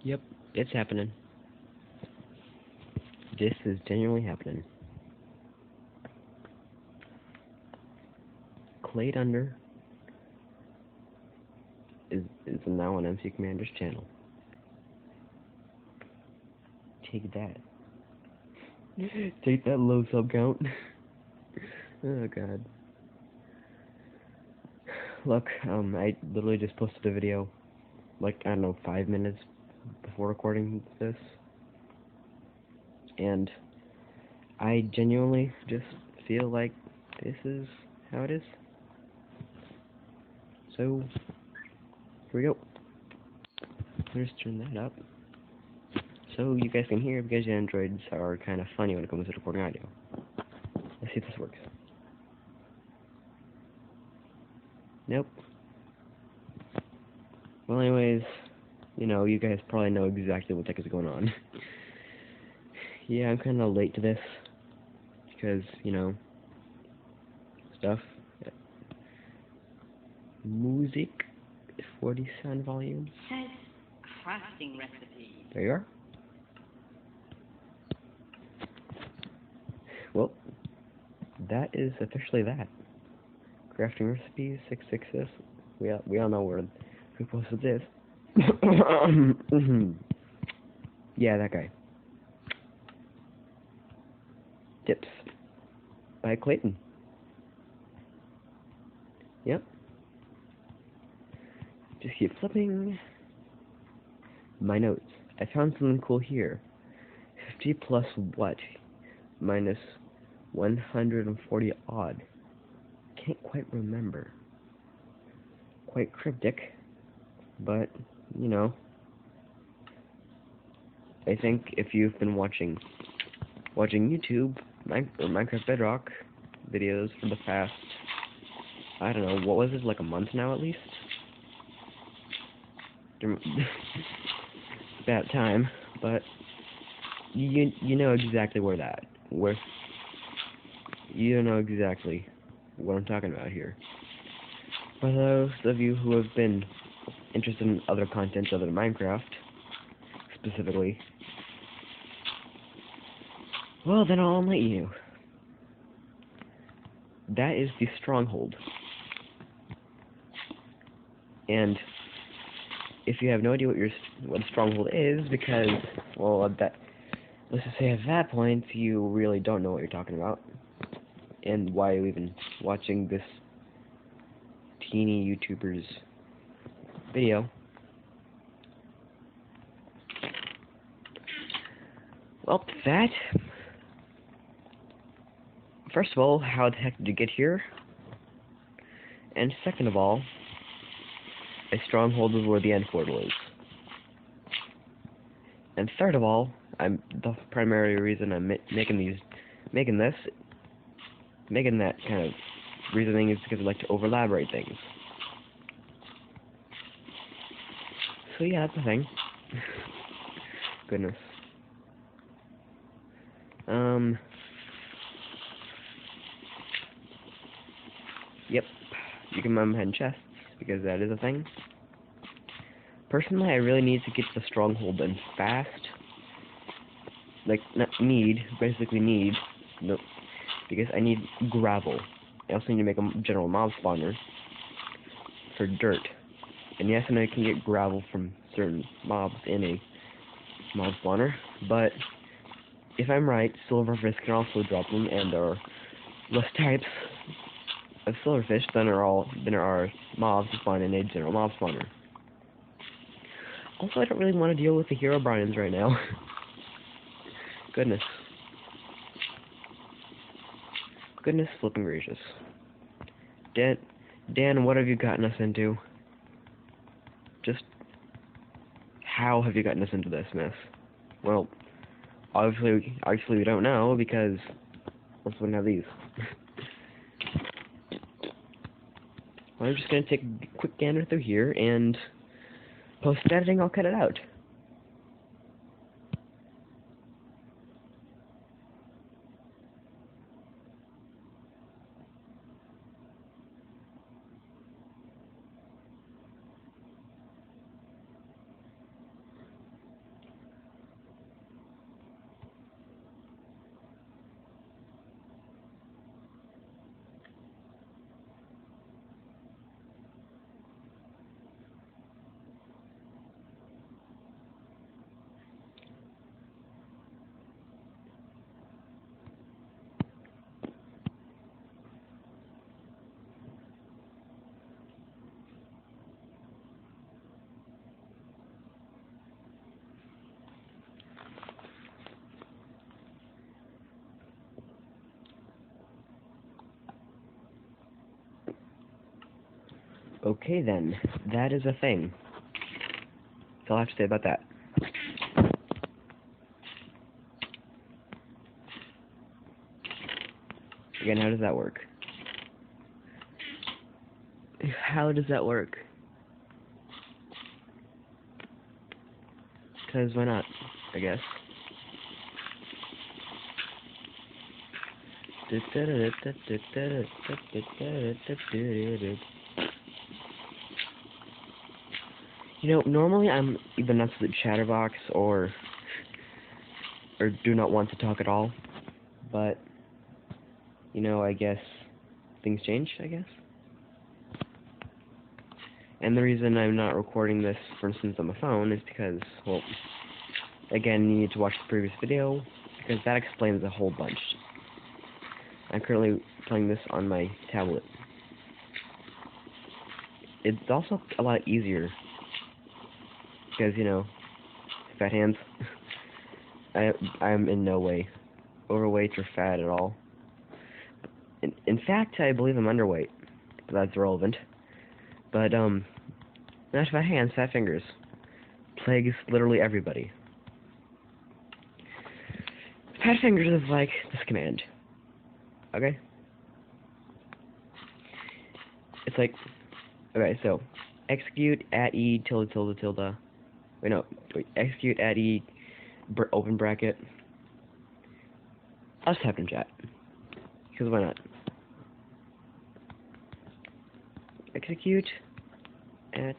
Yep, it's happening. This is genuinely happening. Clayed Under is now on MC Commander's channel. Take that. Take that low sub count. Oh god. Look, I literally just posted a video, like, I don't know, 5 minutes before recording this. And I genuinely just feel like this is how it is. So, here we go. Let's turn that up so you guys can hear, because your Androids are kind of funny when it comes to recording audio. Let's see if this works. Nope. Well, anyways, you know, you guys probably know exactly what the heck is going on. Yeah, I'm kind of late to this because, you know, stuff. Music, 40 sound volumes. Says crafting recipe. There you are. Well, that is officially that. Crafting recipes 666. We all know who posted this. Yeah, that guy. Tips by Clayton. Yep. Just keep flipping. My notes. I found something cool here. 50 plus what? Minus 140 odd. Can't quite remember. Quite cryptic, but, you know, I think if you've been watching YouTube, or Minecraft Bedrock videos for the past, I don't know, what was it, like a month now at least? About time, but you know exactly you know exactly what I'm talking about here. For those of you who have been interested in other content other than Minecraft, specifically, well, then I'll enlighten you. That is the stronghold. And if you have no idea what a stronghold is, because, well, let's just say at that point, you really don't know what you're talking about, and why are you even watching this teeny YouTuber's video. Well, that, first of all, how the heck did you get here? And second of all, a stronghold is where the end portal is. And third of all, the primary reason I'm making that kind of reasoning is because I like to over-elaborate things. So yeah, that's the thing. Goodness. Yep. You can mine behind chests, because that is a thing. Personally, I really need to get the stronghold done fast. Like, basically need, nope, because I need gravel. I also need to make a general mob spawner for dirt. And yes, I know you can get gravel from certain mobs in a mob spawner, but if I'm right, silverfish can also drop them, and there are less types of silverfish than there are mobs to spawn in a general mob spawner. Also, I don't really want to deal with the hero Brians right now. Goodness. Goodness flipping gracious. Dan, what have you gotten us into? Just, how have you gotten us into this mess? Well, obviously we don't know, because let's wouldn't have these. Well, I'm just gonna take a quick gander through here, and post-editing, I'll cut it out. Okay then, that is a thing. That's all I have to say about that. Again, how does that work? How does that work? Because why not, I guess. You know, normally I'm either an absolute chatterbox or do not want to talk at all, but, you know, I guess things change, I guess. And the reason I'm not recording this, for instance, on my phone is because, well, again, you need to watch the previous video, because that explains a whole bunch. I'm currently playing this on my tablet. It's also a lot easier, because, you know, fat hands. I'm in no way overweight or fat at all. In fact, I believe I'm underweight, but that's irrelevant. But, not fat hands, fat fingers. Plagues literally everybody. Fat fingers is like this command. Okay? It's like, okay, so, execute at E tilde tilde tilde. Wait, no, wait, execute at E open bracket. I'll just type in chat. Because why not? Execute at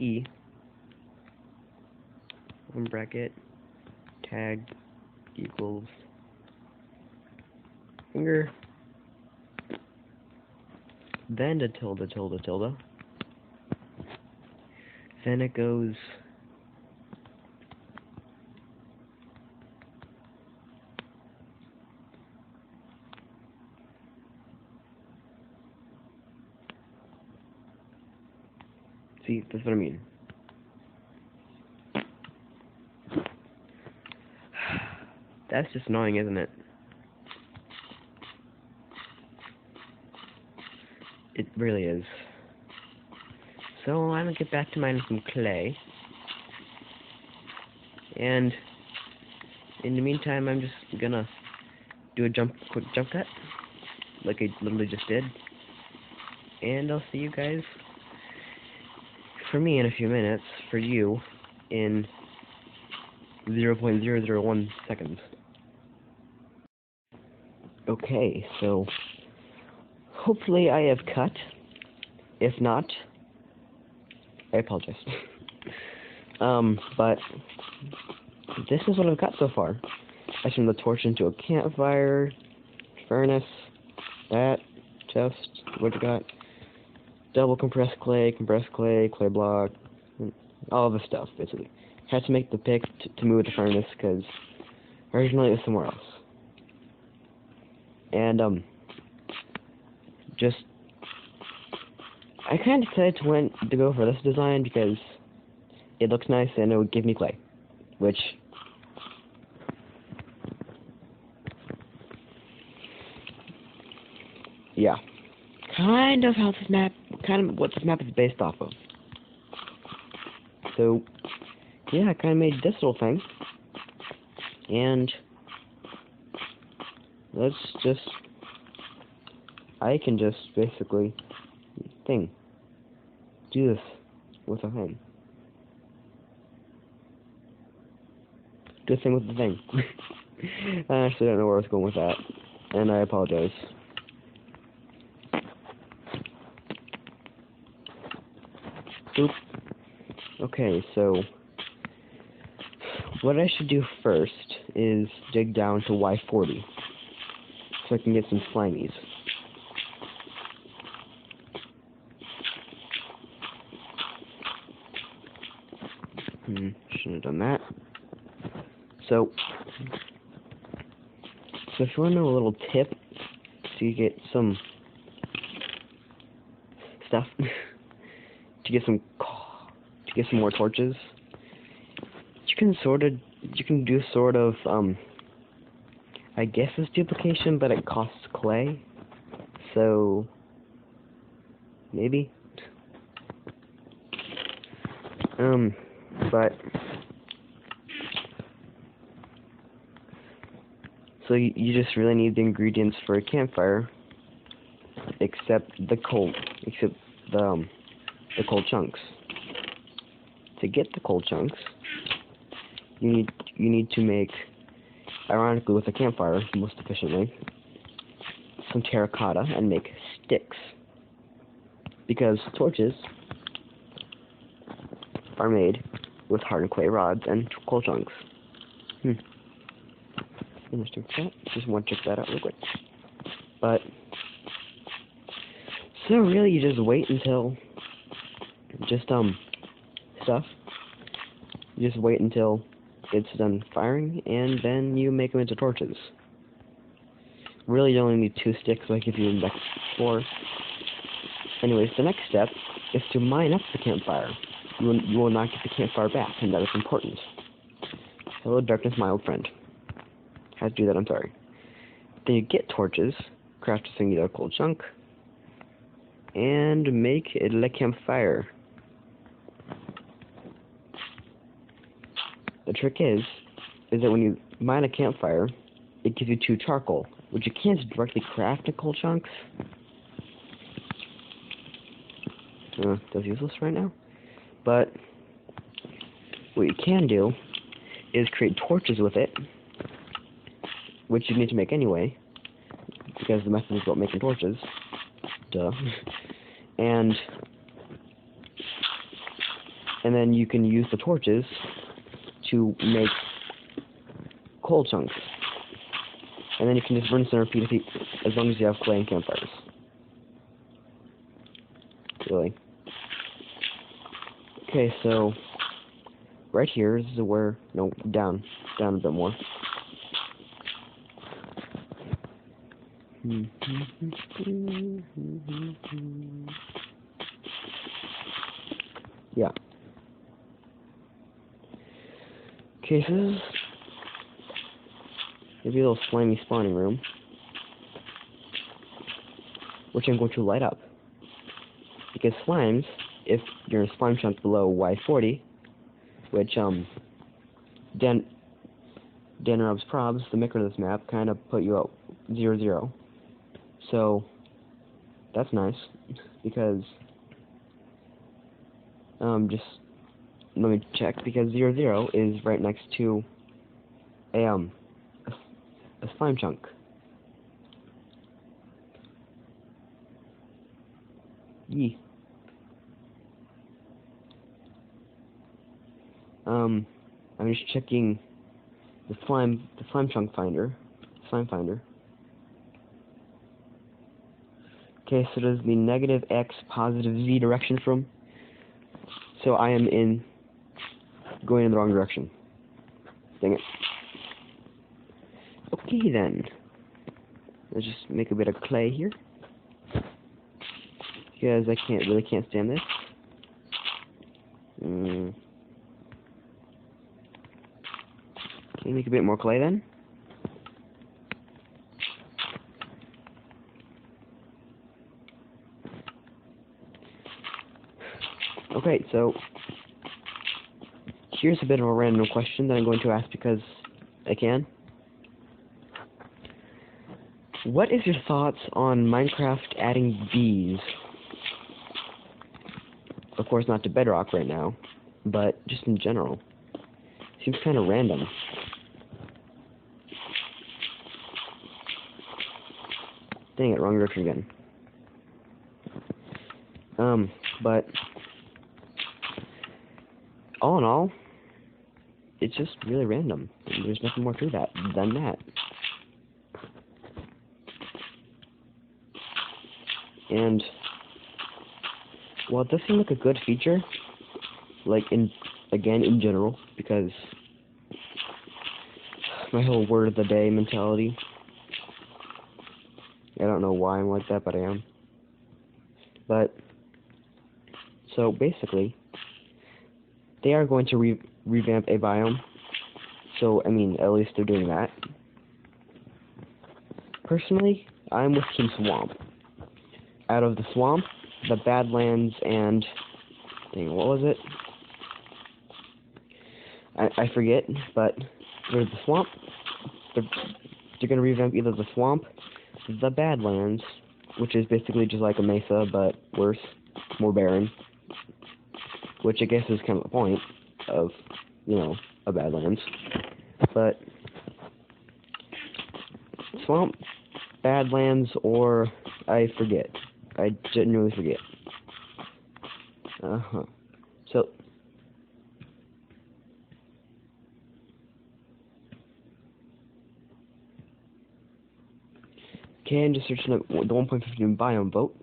E open bracket tag equals finger, then to tilde tilde tilde, then it goes see, that's what I mean. That's just annoying, isn't it? It really is. So I'm gonna get back to mining some clay. And in the meantime, I'm just gonna do a quick jump cut, like I literally just did. And I'll see you guys, for me in a few minutes, for you in 0.001 seconds. Okay, so hopefully I have cut. If not, I apologize. But this is what I've got so far. I turned the torch into a campfire, furnace, that, chest, what you got? Double compressed clay, clay block, all the stuff, basically. Had to make the pick to move the furnace, because originally it was somewhere else. And, just, I kind of decided to go for this design because it looks nice and it would give me clay, which, yeah, kind of what this map is based off of. So, yeah, I kind of made this little thing, and I can just basically do this with a thing. Do a thing with the thing. I actually don't know where I was going with that, and I apologize. Oop. Okay, so what I should do first is dig down to Y40 so I can get some slimies. Shouldn't have done that. So if you want to know a little tip to get some stuff, to get some more torches, you can do sort of I guess it's duplication, but it costs clay. So maybe. But so you just really need the ingredients for a campfire, except the coal chunks. To get the coal chunks, you need to make, ironically with a campfire most efficiently, some terracotta and make sticks, because torches are made with hardened clay rods and coal chunks. Interesting. Just want to check that out real quick. But so really, you just wait until You just wait until it's done firing, and then you make them into torches. Really, you only need 2 sticks, like if you need like 4. Anyways, the next step is to mine up the campfire. You will not get the campfire back, and that is important. Hello, darkness, my old friend. How to do that, I'm sorry. Then you get torches, craft a singular coal chunk, and make a campfire. The trick is that when you mine a campfire, it gives you 2 charcoal, which you can't directly craft in coal chunks. That's useless right now. But what you can do is create torches with it, which you need to make anyway, because the method is about making torches. Duh. And then you can use the torches to make coal chunks. And then you can just rinse and repeat as long as you have clay and campfires. Really. Okay, so right here is where, no, down a bit more. Yeah. Okay, so this is maybe a little slimy spawning room, which I'm going to light up. Because slimes, if you're in a slime chunk below Y40, which Dan Rob's probs, the maker of this map, kind of put you at 0, 0. So that's nice, because just let me check, because 0, 0 is right next to a slime chunk. Yee. I'm just checking the slime chunk finder, slime finder. Okay, so does the negative X positive Z direction from? So I am going in the wrong direction. Dang it. Okay then. Let's just make a bit of clay here, because I really can't stand this. Can you make a bit more clay then? Okay, so here's a bit of a random question that I'm going to ask because I can. What is your thoughts on Minecraft adding bees? Of course, not to Bedrock right now, but just in general. Seems kind of random. Dang it, wrong direction again. But all in all, it's just really random. There's nothing more to that than that. And while it does seem like a good feature, like in general, because my whole word of the day mentality, I don't know why I'm like that, but I am. But so basically, they are going to revamp a biome. So I mean, at least they're doing that. Personally, I'm with Team Swamp. Out of the swamp, the Badlands and dang, what was it? I forget, but there's the swamp. They're gonna revamp either the swamp, the Badlands, which is basically just like a mesa but worse, more barren. Which I guess is kind of the point of, you know, a Badlands. But swamp, Badlands, or I forget. I genuinely forget. So okay, I'm just searching up the 1.15 biome vote.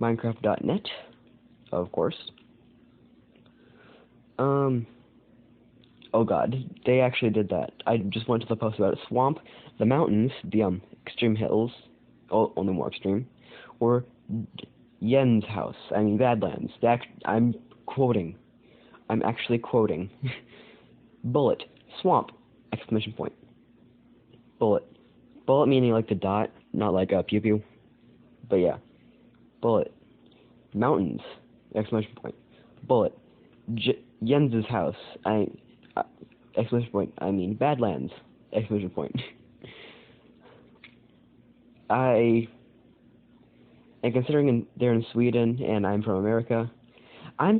Minecraft.net, of course. Oh god, they actually did that. I just went to the post about it. Swamp, the mountains, the extreme hills, only more extreme, or Yen's house. I mean Badlands. I'm quoting. I'm actually quoting. Bullet, swamp, exclamation point. Bullet. Bullet meaning like the dot, not like a pew pew. But yeah. Bullet. Mountains, exclamation point. Bullet. Jens's house. Exclamation point. I mean Badlands, exclamation point. And considering they're in Sweden and I'm from America, my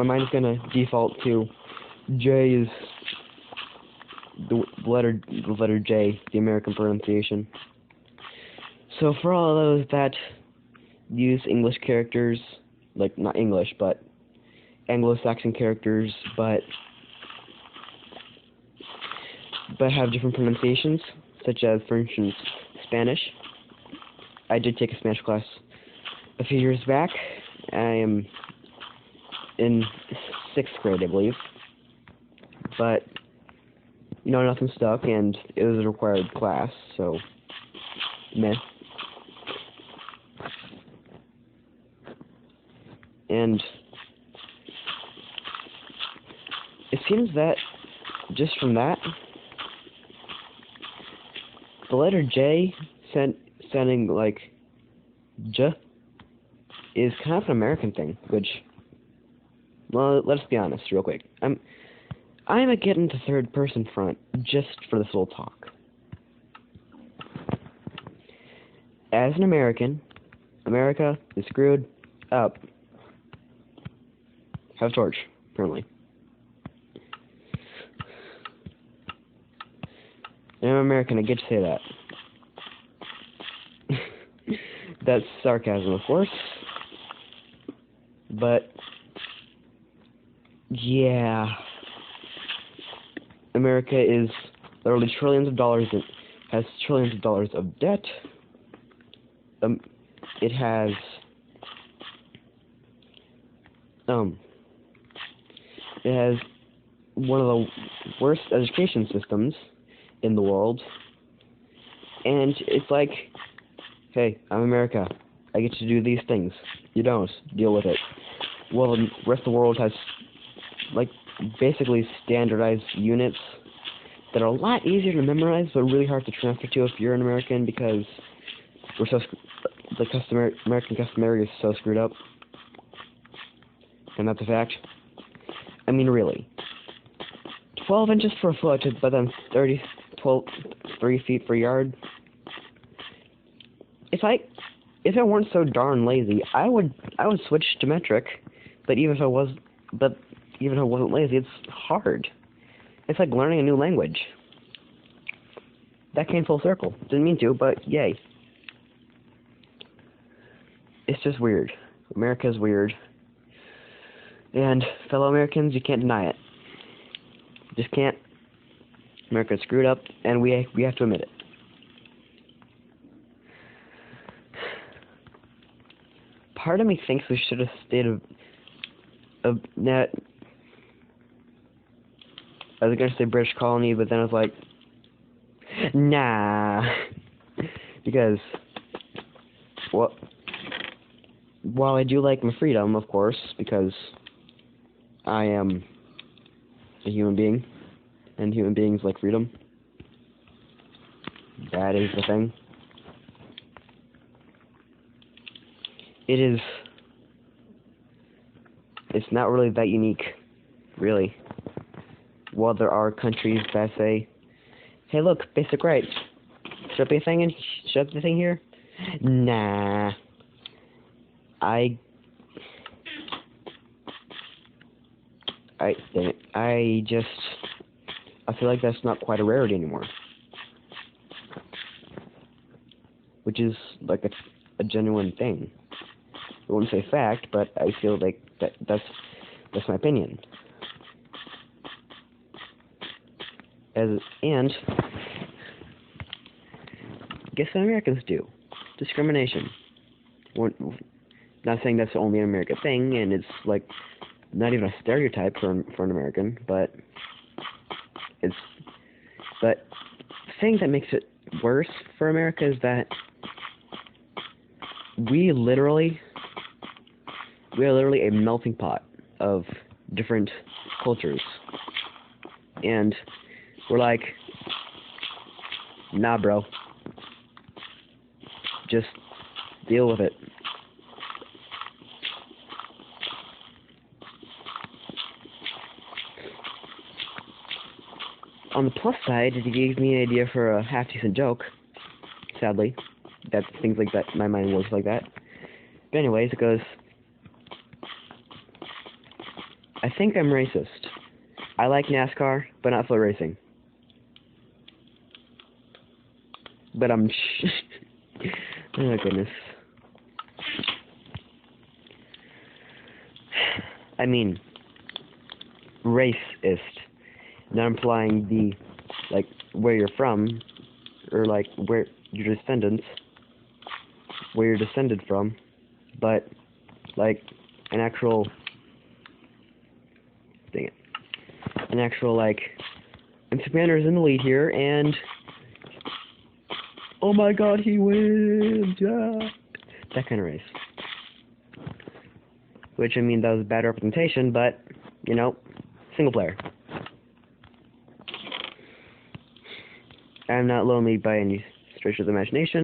mind is gonna default to J's, the letter J, the American pronunciation. So for all of those that use English characters, like not English, but Anglo-Saxon characters, but have different pronunciations, such as, for instance, Spanish. I did take a Spanish class a few years back. I am in 6th grade, I believe. But, you know, nothing stuck, and it was a required class, so, meh. And it seems that, just from that, the letter J sounding like J is kind of an American thing, which, well, let's be honest real quick. I'm gonna get into third person front just for this little talk. As an American, America is screwed up. Have a torch, apparently. And I'm American, I get to say that. That's sarcasm, of course. But, yeah. America is literally trillions of dollars, and has trillions of dollars of debt. It has, one of the worst education systems in the world, and it's like, hey, I'm America, I get to do these things, you don't, deal with it. Well, the rest of the world has, like, basically standardized units that are a lot easier to memorize, but really hard to transfer to if you're an American, because we're so, American customary is so screwed up, and that's a fact. I mean, really. 12 inches per foot, but then 3 feet per yard. If I weren't so darn lazy, I would switch to metric. But even if I wasn't lazy, it's hard. It's like learning a new language. That came full circle. Didn't mean to, but yay. It's just weird. America's weird. And fellow Americans, you can't deny it. Just can't. America's screwed up, and we have to admit it. Part of me thinks we should have stayed of net. I was gonna say British colony, but then I was like, nah, because while I do like my freedom, of course, because I am a human being, and human beings like freedom. That is the thing. it's not really that unique, really. While there are countries that say, hey look, basic rights. Should the thing here? Nah. I feel like that's not quite a rarity anymore. Which is like a genuine thing. I wouldn't say fact, but I feel like that's my opinion. And guess what Americans do? Discrimination. We're not saying that's only an American thing, and it's like not even a stereotype for an American, but the thing that makes it worse for America is that we are literally a melting pot of different cultures, and we're like, nah, bro, just deal with it. On the plus side, it gave me an idea for a half-decent joke. Sadly, that things like that, my mind works like that. But anyways, it goes, I think I'm racist. I like NASCAR, but not foot racing. But I'm oh my goodness. I mean, racist. Not implying the, like, where you're from, or, like, where your descendants, where you're descended from, but, like, an actual, like, MC Banner's in the lead here, and, oh my god, he wins, yeah! That kind of race. Which, I mean, that was a bad representation, but, you know, single player. I'm not lonely by any stretch of the imagination.